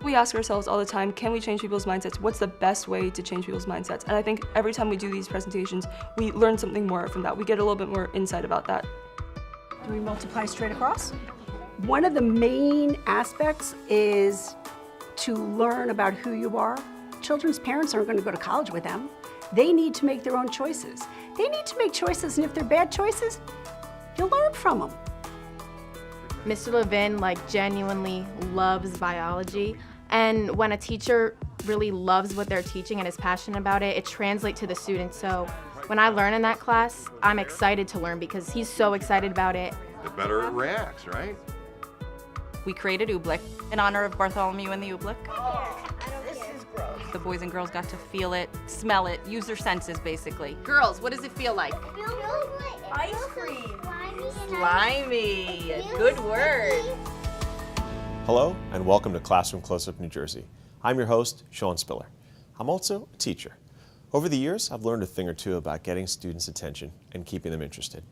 we ask ourselves all the time, can we change people's mindsets? What's the best way to change people's mindsets? And I think every time we do these presentations, we learn something more from that. We get a little bit more insight about that. Do we multiply straight across? One of the main aspects is to learn about who you are. Children's parents aren't going to go to college with them. They need to make their own choices. They need to make choices, and if they're bad choices, you'll learn from them. Mr. Levin genuinely loves biology, and when a teacher really loves what they're teaching and is passionate about it, it translates to the students. So when I learn in that class, I'm excited to learn because he's so excited about it. The better it reacts, right? We created Oobleck in honor of Bartholomew and the Oobleck. This is gross. The boys and girls got to feel it, smell it, use their senses basically. Girls, what does it feel like? Ice cream. Slimy, good word. Hello and welcome to Classroom Close-Up New Jersey. I'm your host, Sean Spiller. I'm also a teacher. Over the years, I've learned a thing or two about getting students' attention and keeping them interested.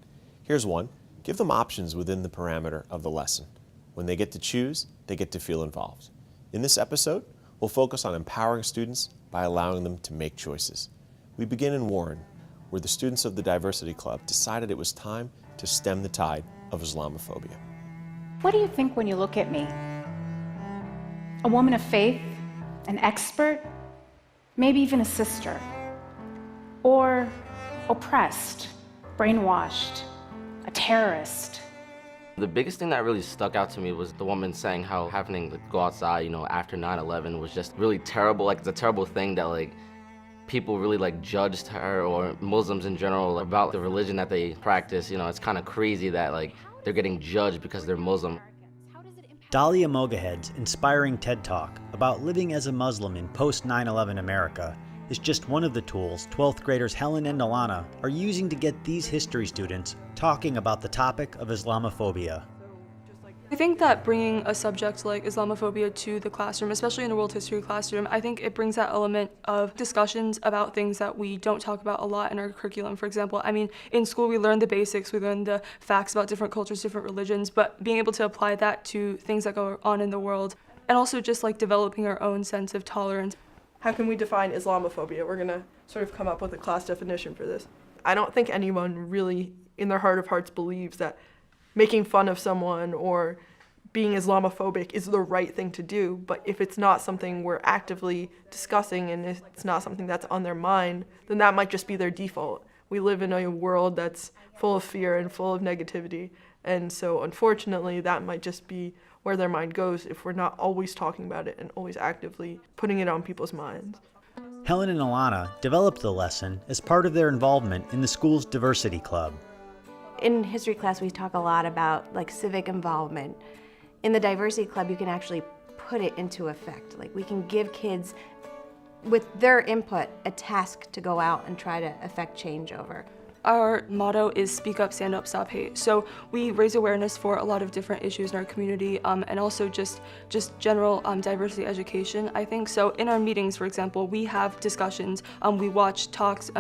Here's one: give them options within the parameter of the lesson. When they get to choose, they get to feel involved. In this episode, we'll focus on empowering students by allowing them to make choices. We begin in Warren, where the students of the Diversity Club decided it was time to stem the tide of Islamophobia. What do you think when you look at me? A woman of faith, an expert, maybe even a sister, or oppressed, brainwashed, a terrorist? The biggest thing that really stuck out to me was the woman saying how having to go outside, after 9/11 was just really terrible. It's a terrible thing that people really judged her or Muslims in general about the religion that they practice. It's kind of crazy that they're getting judged because they're Muslim. Dahlia Mogahed's inspiring TED Talk about living as a Muslim in post 9/11 America is just one of the tools 12th graders Helen and Alana are using to get these history students talking about the topic of Islamophobia. I think that bringing a subject like Islamophobia to the classroom, especially in a world history classroom, I think it brings that element of discussions about things that we don't talk about a lot in our curriculum. For example, in school we learn the basics, we learn the facts about different cultures, different religions, but being able to apply that to things that go on in the world, and also just developing our own sense of tolerance. How can we define Islamophobia? We're going to sort of come up with a class definition for this. I don't think anyone really, in their heart of hearts, believes that making fun of someone or being Islamophobic is the right thing to do, but if it's not something we're actively discussing and if it's not something that's on their mind, then that might just be their default. We live in a world that's full of fear and full of negativity, and so unfortunately that might just be where their mind goes if we're not always talking about it and always actively putting it on people's minds. Helen and Alana developed the lesson as part of their involvement in the school's Diversity Club. In history class, we talk a lot about civic involvement. In the Diversity Club, you can actually put it into effect. We can give kids, with their input, a task to go out and try to affect change over. Our motto is speak up, stand up, stop hate. So we raise awareness for a lot of different issues in our community and also just general diversity education, I think. So in our meetings, for example, we have discussions, we watch talks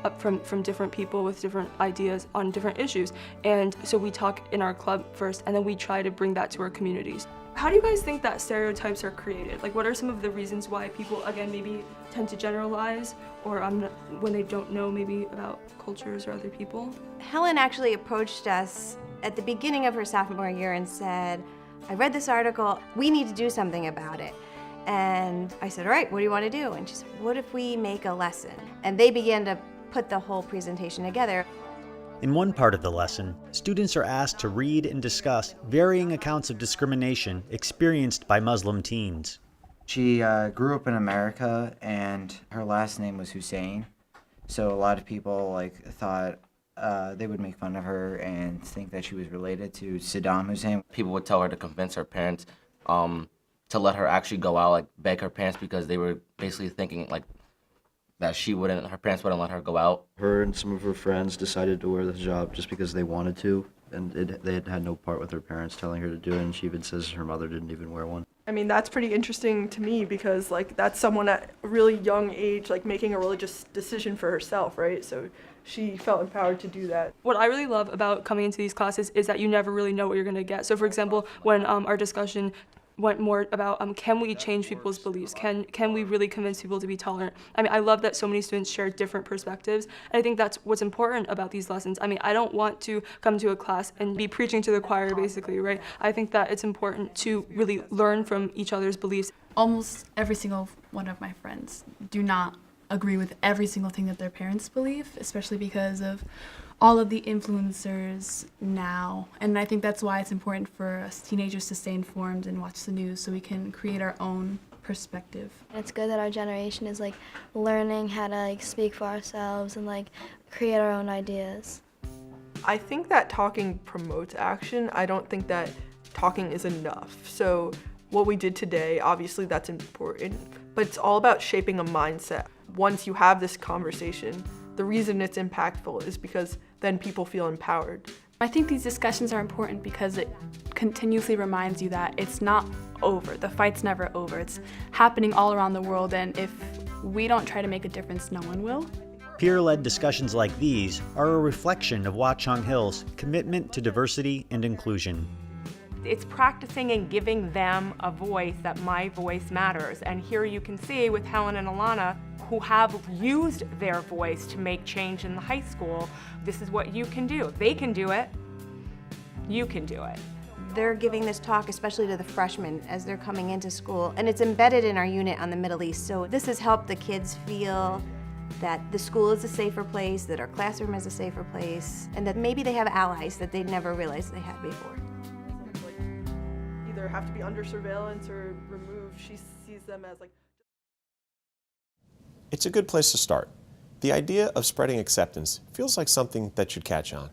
up from different people with different ideas on different issues. And so we talk in our club first, and then we try to bring that to our communities. How do you guys think that stereotypes are created? What are some of the reasons why people, again, maybe tend to generalize or when they don't know maybe about cultures or other people? Helen actually approached us at the beginning of her sophomore year and said, I read this article, we need to do something about it. And I said, all right, what do you want to do? And she said, what if we make a lesson? And they began to put the whole presentation together. In one part of the lesson, students are asked to read and discuss varying accounts of discrimination experienced by Muslim teens. She grew up in America, and her last name was Hussein, so a lot of people thought they would make fun of her and think that she was related to Saddam Hussein. People would tell her to convince her parents to let her actually go out, beg her parents, because they were basically thinking that her parents wouldn't let her go out. Her and some of her friends decided to wear the hijab just because they wanted to, and they had no part with her parents telling her to do it, and she even says her mother didn't even wear one. That's pretty interesting to me because that's someone at a really young age making a religious decision for herself, right? So she felt empowered to do that. What I really love about coming into these classes is that you never really know what you're going to get. So for example, when our discussion went more about can we change people's beliefs? Can we really convince people to be tolerant? I mean, I love that so many students share different perspectives, and I think that's what's important about these lessons. I mean, I don't want to come to a class and be preaching to the choir, basically, right? I think that it's important to really learn from each other's beliefs. Almost every single one of my friends do not agree with every single thing that their parents believe, especially because of all of the influencers now. And I think that's why it's important for us teenagers to stay informed and watch the news so we can create our own perspective. It's good that our generation is like learning how to like speak for ourselves and like create our own ideas. I think that talking promotes action. I don't think that talking is enough. So what we did today, obviously that's important, but it's all about shaping a mindset. Once you have this conversation, the reason it's impactful is because then people feel empowered. I think these discussions are important because it continuously reminds you that it's not over. The fight's never over. It's happening all around the world, and if we don't try to make a difference, no one will. Peer-led discussions like these are a reflection of Watchung Hill's commitment to diversity and inclusion. It's practicing and giving them a voice, that my voice matters. And here you can see with Helen and Alana, who have used their voice to make change in the high school, this is what you can do. If they can do it, you can do it. They're giving this talk especially to the freshmen as they're coming into school, and it's embedded in our unit on the Middle East. So this has helped the kids feel that the school is a safer place, that our classroom is a safer place, and that maybe they have allies that they never realized they had before. Either have to be under surveillance or removed. She sees them as like... It's a good place to start. The idea of spreading acceptance feels like something that should catch on.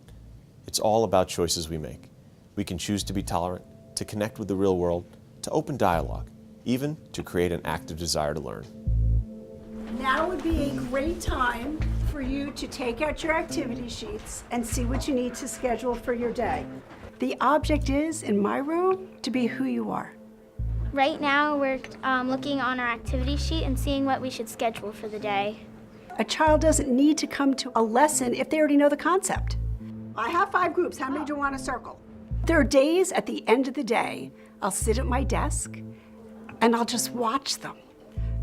It's all about choices we make. We can choose to be tolerant, to connect with the real world, to open dialogue, even to create an active desire to learn. Now would be a great time for you to take out your activity sheets and see what you need to schedule for your day. The object is, in my room, to be who you are. Right now, we're looking on our activity sheet and seeing what we should schedule for the day. A child doesn't need to come to a lesson if they already know the concept. I have 5 groups. How many do you want to circle? There are days at the end of the day, I'll sit at my desk and I'll just watch them.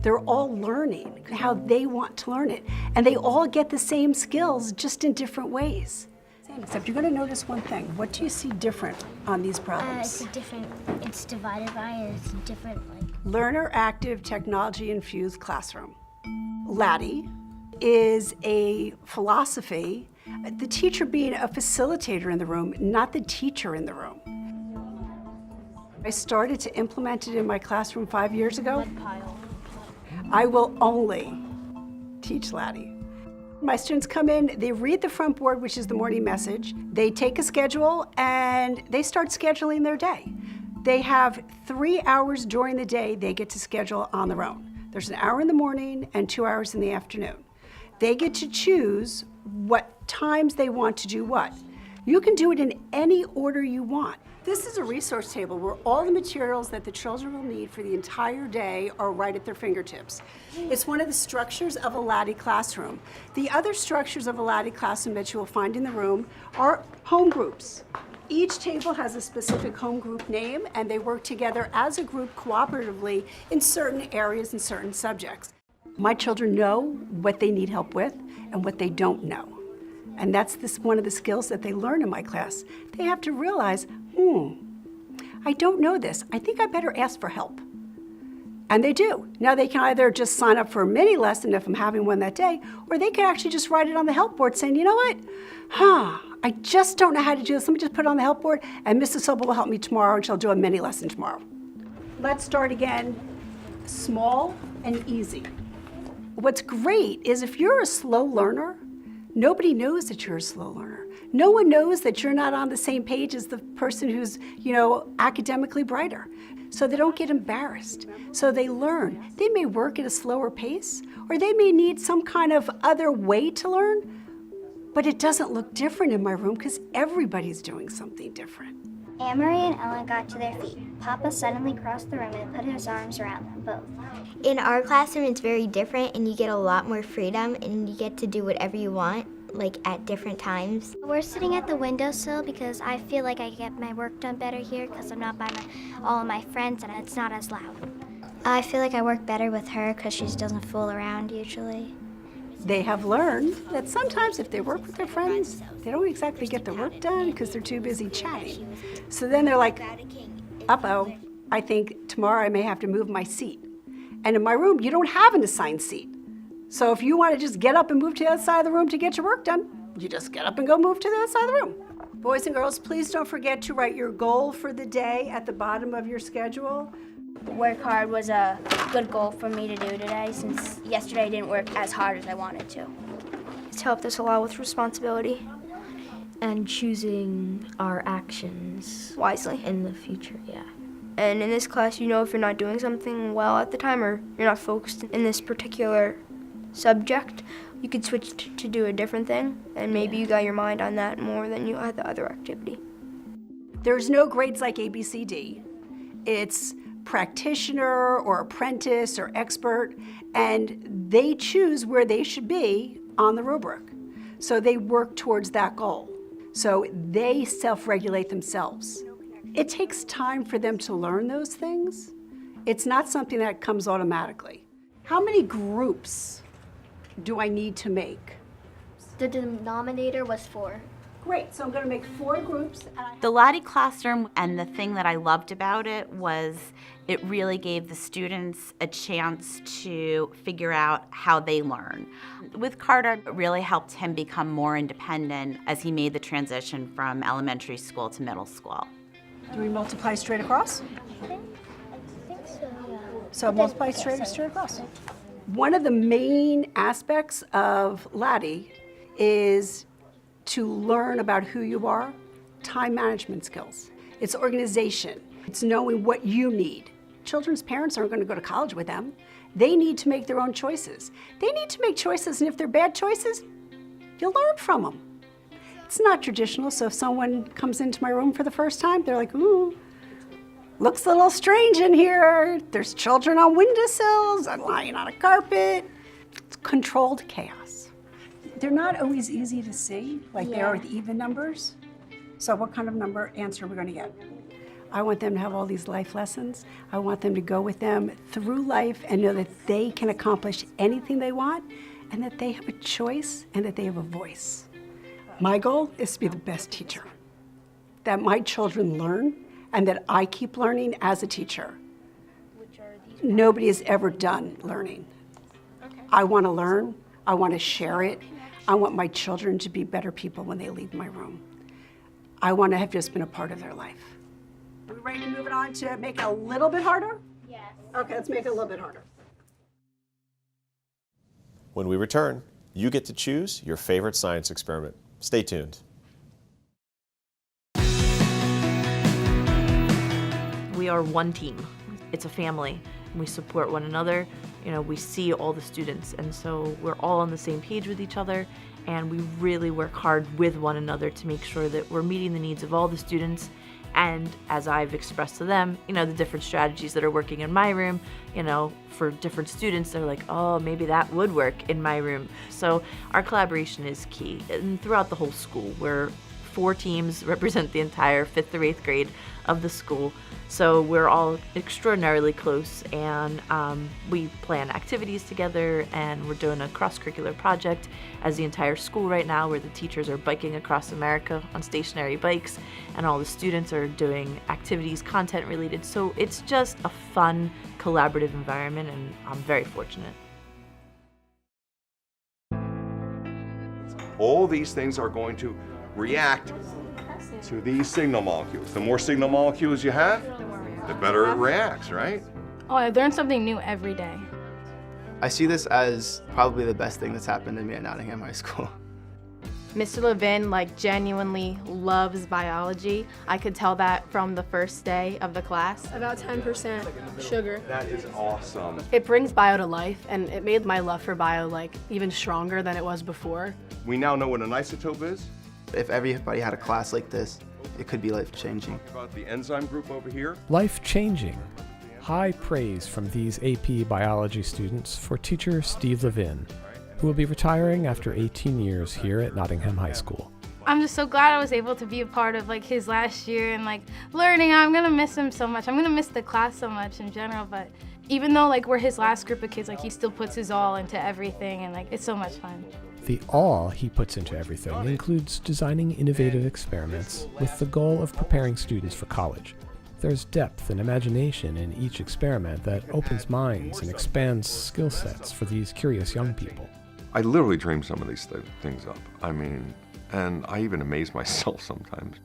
They're all learning how they want to learn it. And they all get the same skills, just in different ways. Except you're going to notice one thing. What do you see different on these problems? It's divided by, and it's different, like... Learner Active Technology Infused Classroom. LATTE is a philosophy, the teacher being a facilitator in the room, not the teacher in the room. I started to implement it in my classroom 5 years ago. I will only teach LATTE. My students come in, they read the front board, which is the morning message. They take a schedule and they start scheduling their day. They have 3 hours during the day they get to schedule on their own. There's an hour in the morning and 2 hours in the afternoon. They get to choose what times they want to do what. You can do it in any order you want. This is a resource table where all the materials that the children will need for the entire day are right at their fingertips. It's one of the structures of a LATTE classroom. The other structures of a LATTE classroom that you will find in the room are home groups. Each table has a specific home group name, and they work together as a group cooperatively in certain areas and certain subjects. My children know what they need help with and what they don't know. And that's one of the skills that they learn in my class. They have to realize, I don't know this. I think I better ask for help. And they do. Now they can either just sign up for a mini lesson if I'm having one that day, or they can actually just write it on the help board saying, you know what? I just don't know how to do this. Let me just put it on the help board, and Mrs. Sobel will help me tomorrow, and she'll do a mini lesson tomorrow. Let's start again, small and easy. What's great is if you're a slow learner, nobody knows that you're a slow learner. No one knows that you're not on the same page as the person who's, academically brighter. So they don't get embarrassed. So they learn. They may work at a slower pace, or they may need some kind of other way to learn, but it doesn't look different in my room because everybody's doing something different. Amory and Ellen got to their feet. Papa suddenly crossed the room and put his arms around them both. In our classroom, it's very different, and you get a lot more freedom, and you get to do whatever you want. like at different times. We're sitting at the windowsill because I feel like I get my work done better here because I'm not by all of my friends and it's not as loud. I feel like I work better with her because she doesn't fool around usually. They have learned that sometimes if they work with their friends, they don't exactly get the work done because they're too busy chatting. So then they're like, uh-oh, I think tomorrow I may have to move my seat. And in my room, you don't have an assigned seat. So if you want to just get up and move to the other side of the room to get your work done, you just get up and go move to the other side of the room. Boys and girls, please don't forget to write your goal for the day at the bottom of your schedule. Work hard was a good goal for me to do today since yesterday I didn't work as hard as I wanted to. It's helped us a lot with responsibility and choosing our actions Wisely. in the future, yeah. And in this class, you know if you're not doing something well at the time or you're not focused in this particular subject, you could switch to do a different thing, and maybe you got your mind on that more than you had the other activity. There's no grades like A, B, C, D. It's practitioner or apprentice or expert, and they choose where they should be on the rubric. So they work towards that goal. So they self-regulate themselves. It takes time for them to learn those things. It's not something that comes automatically. How many groups do I need to make? The denominator was 4. Great, so I'm going to make 4 groups. The Laddie classroom, and the thing that I loved about it was it really gave the students a chance to figure out how they learn. With Carter, it really helped him become more independent as he made the transition from elementary school to middle school. Do we multiply straight across? I think so, yeah. So multiply straight across. One of the main aspects of Laddie is to learn about who you are, time management skills. It's organization. It's knowing what you need. Children's parents aren't going to go to college with them. They need to make their own choices. They need to make choices, and if they're bad choices, you'll learn from them. It's not traditional, so if someone comes into my room for the first time, they're like, ooh, looks a little strange in here. There's children on windowsills and lying on a carpet. It's controlled chaos. They're not always easy to see, like they are with even numbers. So what kind of number answer are we going to get? I want them to have all these life lessons. I want them to go with them through life and know that they can accomplish anything they want and that they have a choice and that they have a voice. My goal is to be the best teacher, that my children learn and that I keep learning as a teacher. Nobody is ever done learning. I want to learn. I want to share it. I want my children to be better people when they leave my room. I want to have just been a part of their life. Are we ready to move it on to make it a little bit harder? Yes. Okay, let's make it a little bit harder. When we return, you get to choose your favorite science experiment. Stay tuned. We are one team. It's a family. We support one another. You know, we see all the students, and so we're all on the same page with each other, and we really work hard with one another to make sure that we're meeting the needs of all the students. And as I've expressed to them, you know, the different strategies that are working in my room, you know, for different students, they're like, oh, maybe that would work in my room. So our collaboration is key. And throughout the whole school, we're 4 teams represent the entire 5th through 8th grade of the school. So we're all extraordinarily close, and we plan activities together, and we're doing a cross-curricular project as the entire school right now, where the teachers are biking across America on stationary bikes, and all the students are doing activities, content related. So it's just a fun, collaborative environment, and I'm very fortunate. All these things are going to react to these signal molecules. The more signal molecules you have, the better it reacts, right? Oh, I learn something new every day. I see this as probably the best thing that's happened to me at Nottingham High School. Mr. Levin genuinely loves biology. I could tell that from the first day of the class. About 10% sugar. That is awesome. It brings bio to life, and it made my love for bio even stronger than it was before. We now know what an isotope is. If everybody had a class like this, it could be life-changing. About the enzyme group over here. Life-changing. High praise from these AP biology students for teacher Steve Levin. who will be retiring after 18 years here at Nottingham High School. I'm just so glad I was able to be a part of like his last year and like learning. I'm gonna miss him so much. I'm gonna miss the class so much in general, but even though like we're his last group of kids, like he still puts his all into everything and like it's so much fun. The all he puts into everything includes designing innovative experiments with the goal of preparing students for college. There's depth and imagination in each experiment that opens minds and expands skill sets for these curious young people. I literally dream some of these things up. I mean, and I even amaze myself sometimes.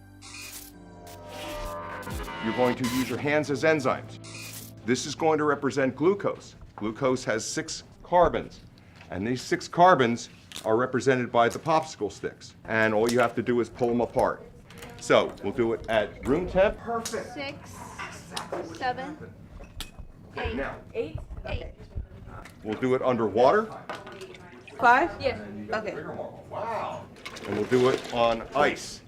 You're going to use your hands as enzymes. This is going to represent glucose. Glucose has 6 carbons, and these 6 carbons are represented by the popsicle sticks. And all you have to do is pull them apart. So we'll do it at room temp. Perfect. 6, 7, 8. Now, 8. we'll do it underwater. 5? Yeah. Okay. Wow. And we'll do it on ice.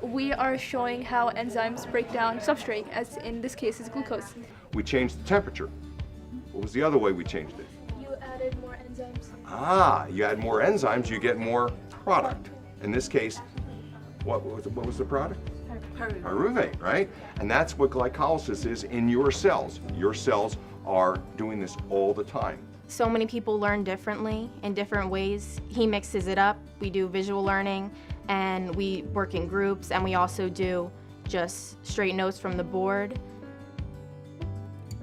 We are showing how enzymes break down substrate, as in this case is glucose. We changed the temperature. What was the other way we changed it? You added more enzymes. Ah, you add more enzymes, you get more product. In this case, what was the product? Pyruvate, right? And that's what glycolysis is in your cells. Your cells are doing this all the time. So many people learn differently in different ways. He mixes it up. We do visual learning and we work in groups, and we also do just straight notes from the board.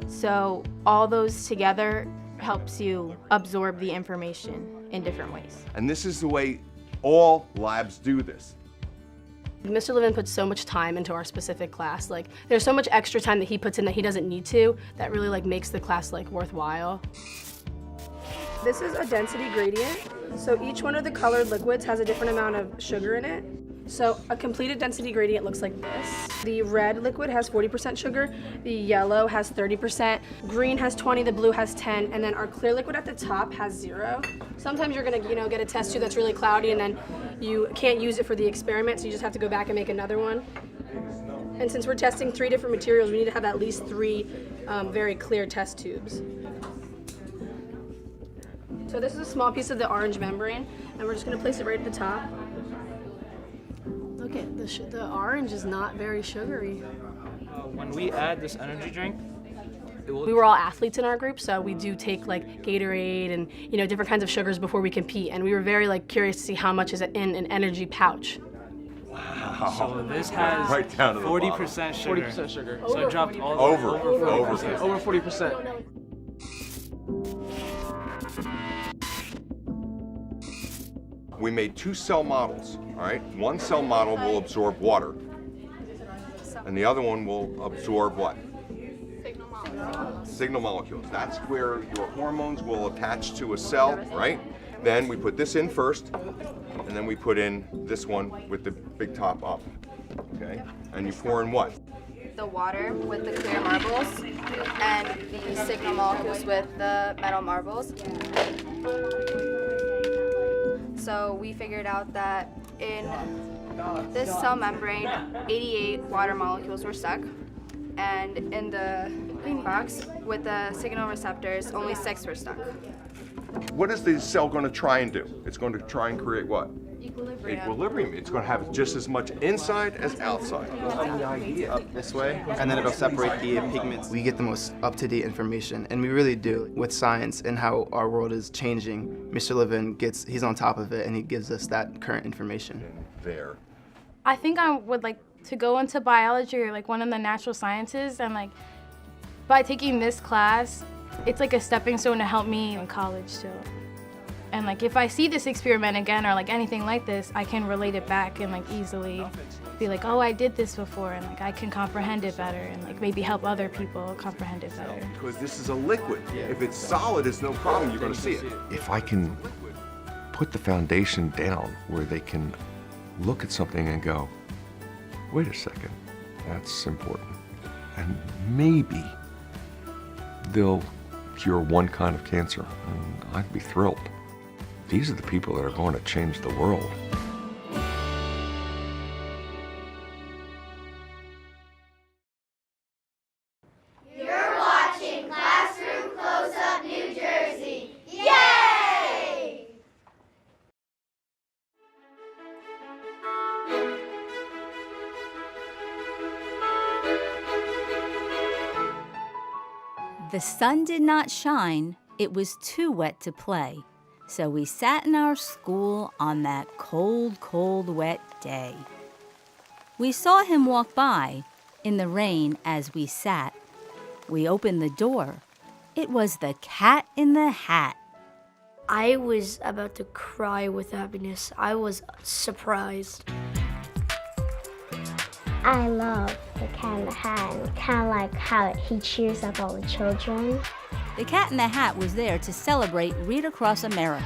So all those together helps you absorb the information in different ways. And this is the way all labs do this. Mr. Levin puts so much time into our specific class. Like, there's so much extra time that he puts in that he doesn't need to, that really like makes the class like worthwhile. This is a density gradient. So each one of the colored liquids has a different amount of sugar in it. So a completed density gradient looks like this. The red liquid has 40% sugar, the yellow has 30%, green has 20, the blue has 10, and then our clear liquid at the top has 0. Sometimes you're gonna, get a test tube that's really cloudy and then you can't use it for the experiment, so you just have to go back and make another one. And since we're testing 3 different materials, we need to have at least 3 very clear test tubes. So this is a small piece of the orange membrane, and we're just gonna place it right at the top. Look at the orange is not very sugary. When we add this energy drink, we were all athletes in our group, so we do take like Gatorade and different kinds of sugars before we compete, and we were very curious to see how much is in an energy pouch. Wow. So this has right down to the 40% sugar. 40% sugar. So it dropped all the Over 40%. Over 40%. We made 2 cell models, all right? One cell model will absorb water, and the other one will absorb what? Signal molecules. That's where your hormones will attach to a cell, right? Then we put this in first, and then we put in this one with the big top up, okay? And you pour in what? The water with the clear marbles and the signal molecules with the metal marbles. So we figured out that in this cell membrane, 88 water molecules were stuck, and in the green box with the signal receptors, only 6 were stuck. What is the cell going to try and do? It's going to try and create what? Equilibrium. Equilibrium. It's going to have just as much inside as outside. Up this way, and then it'll separate the pigments. We get the most up-to-date information, and we really do. With science and how our world is changing, Mr. Levin he's on top of it, and he gives us that current information. There. I think I would like to go into biology or like one of the natural sciences, and like by taking this class, it's like a stepping stone to help me in college too. And like if I see this experiment again or like anything like this, I can relate it back and like easily be like, oh, I did this before, and like I can comprehend it better and like maybe help other people comprehend it better. Because this is a liquid. If it's solid, it's no problem. You're going to see it. If I can put the foundation down where they can look at something and go, wait a second, that's important. And maybe they'll cure one kind of cancer, and I'd be thrilled. These are the people that are going to change the world. You're watching Classroom Close-Up New Jersey. Yay! The sun did not shine. It was too wet to play. So we sat in our school on that cold, cold, wet day. We saw him walk by in the rain as we sat. We opened the door. It was the Cat in the Hat. I was about to cry with happiness. I was surprised. I love the Cat in the Hat, and kind of like how he cheers up all the children. The Cat in the Hat was there to celebrate Read Across America.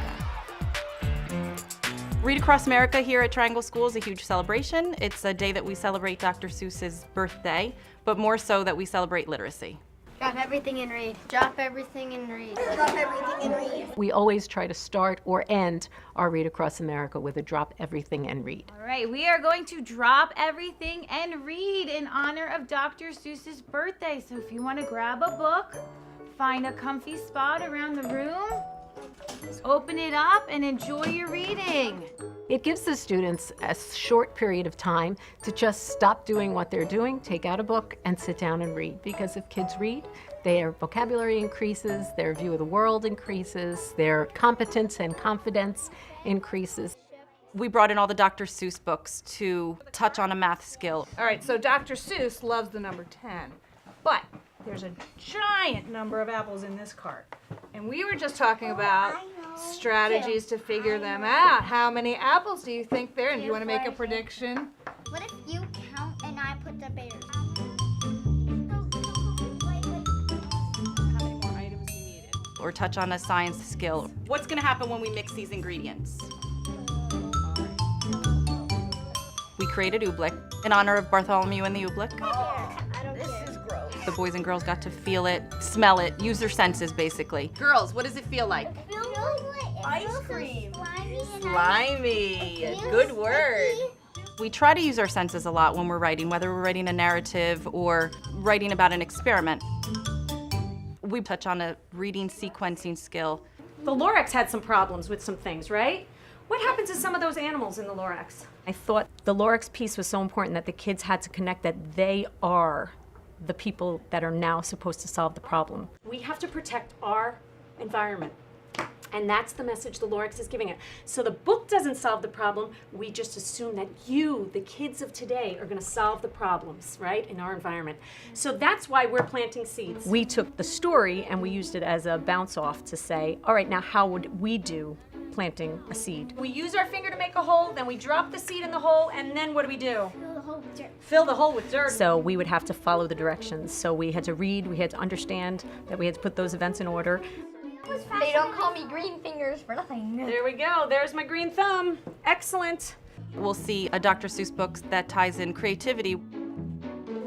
Read Across America here at Triangle School is a huge celebration. It's a day that we celebrate Dr. Seuss's birthday, but more so that we celebrate literacy. Drop everything and read. Drop everything and read. Drop everything and read. We always try to start or end our Read Across America with a drop everything and read. All right, we are going to drop everything and read in honor of Dr. Seuss's birthday. So if you want to grab a book, find a comfy spot around the room, open it up and enjoy your reading. It gives the students a short period of time to just stop doing what they're doing, take out a book, and sit down and read. Because if kids read, their vocabulary increases, their view of the world increases, their competence and confidence increases. We brought in all the Dr. Seuss books to touch on a math skill. All right, so Dr. Seuss loves the number 10, but there's a giant number of apples in this cart. And we were just talking about strategies to figure them out. How many apples do you think there? And do you want to make a prediction? What if you count and I put the bears? Or touch on a science skill. What's going to happen when we mix these ingredients? We created oobleck in honor of Bartholomew and the oobleck. This is gross. The boys and girls got to feel it, smell it, use their senses basically. Girls, what does it feel like? Ice cream. Slimy. Good word. We try to use our senses a lot when we're writing, whether we're writing a narrative or writing about an experiment. We touch on a reading sequencing skill. The Lorax had some problems with some things, right? What happened to some of those animals in the Lorax? I thought the Lorax piece was so important that the kids had to connect that they are the people that are now supposed to solve the problem. We have to protect our environment. And that's the message the Lorax is giving it. So the book doesn't solve the problem. We just assume that you, the kids of today, are going to solve the problems, right, in our environment. So that's why we're planting seeds. We took the story and we used it as a bounce off to say, all right, now how would we do planting a seed? We use our finger to make a hole, then we drop the seed in the hole, and then what do we do? Fill the hole with dirt. Fill the hole with dirt. So we would have to follow the directions. So we had to read, we had to understand that we had to put those events in order. They don't call me green fingers for nothing. There we go. There's my green thumb. Excellent. We'll see a Dr. Seuss book that ties in creativity.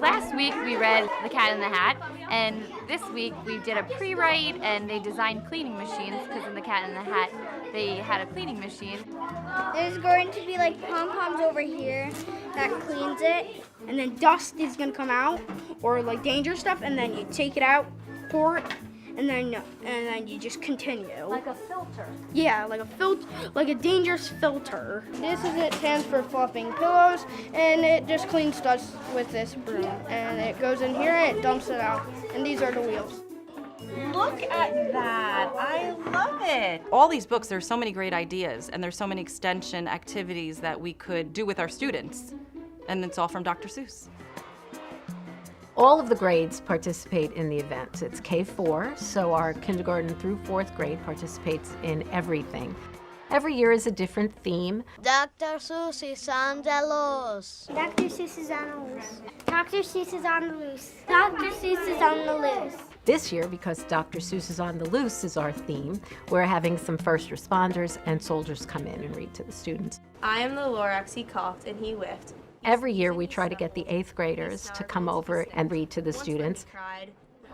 Last week we read The Cat in the Hat, and this week we did a pre-write and they designed cleaning machines because in The Cat in the Hat they had a cleaning machine. There's going to be like pom-poms over here that cleans it, and then dust is going to come out, or like dangerous stuff, and then you take it out, pour it, and then you just continue. Like a filter. Yeah, like a filter, like a dangerous filter. This is it stands for fluffing pillows, and it just cleans dust with this broom, and it goes in here and it dumps it out. And these are the wheels. Look at that. I love it. All these books, there's so many great ideas, and there's so many extension activities that we could do with our students. And it's all from Dr. Seuss. All of the grades participate in the event. It's K-4, so our kindergarten through 4th grade participates in everything. Every year is a different theme. Dr. Seuss is on the loose. Dr. Seuss is on the loose. Dr. Seuss is on the loose. Dr. Seuss is on the loose. This year, because Dr. Seuss is on the loose is our theme, we're having some first responders and soldiers come in and read to the students. I am the Lorax he coughed and he whiffed. Every year we try to get the 8th graders to come over and read to the students.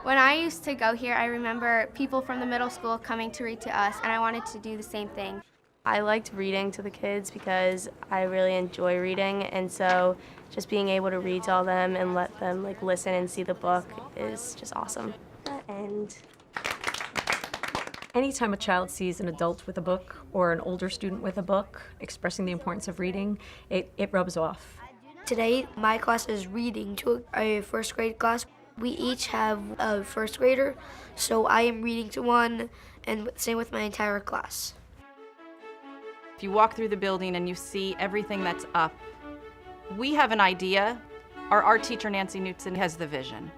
When I used to go here, I remember people from the middle school coming to read to us, and I wanted to do the same thing. I liked reading to the kids because I really enjoy reading, and so just being able to read to all them and let them like listen and see the book is just awesome. And anytime a child sees an adult with a book or an older student with a book expressing the importance of reading, it rubs off. Today, my class is reading to a 1st grade class. We each have a first grader, so I am reading to one, and same with my entire class. If you walk through the building and you see everything that's up, we have an idea. Our art teacher, Nancy Knutson, has the vision.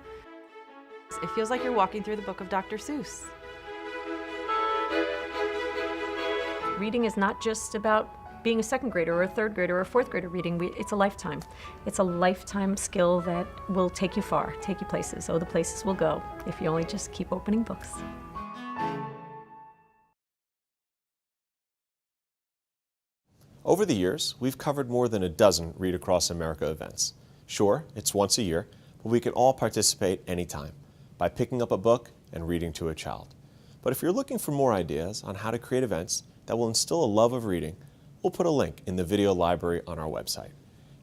It feels like you're walking through the book of Dr. Seuss. Reading is not just about being a second grader or a third grader or a fourth grader reading. It's a lifetime. It's a lifetime skill that will take you far, take you places. Oh, the places will go if you only just keep opening books. Over the years, we've covered more than a dozen Read Across America events. Sure, it's once a year, but we can all participate anytime by picking up a book and reading to a child. But if you're looking for more ideas on how to create events that will instill a love of reading, we'll put a link in the video library on our website.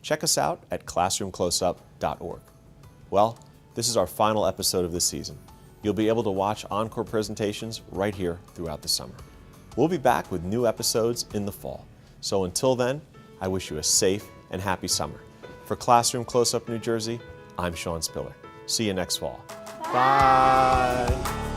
Check us out at classroomcloseup.org. Well, this is our final episode of this season. You'll be able to watch encore presentations right here throughout the summer. We'll be back with new episodes in the fall. So until then, I wish you a safe and happy summer. For Classroom Close-Up New Jersey, I'm Sean Spiller. See you next fall. Bye.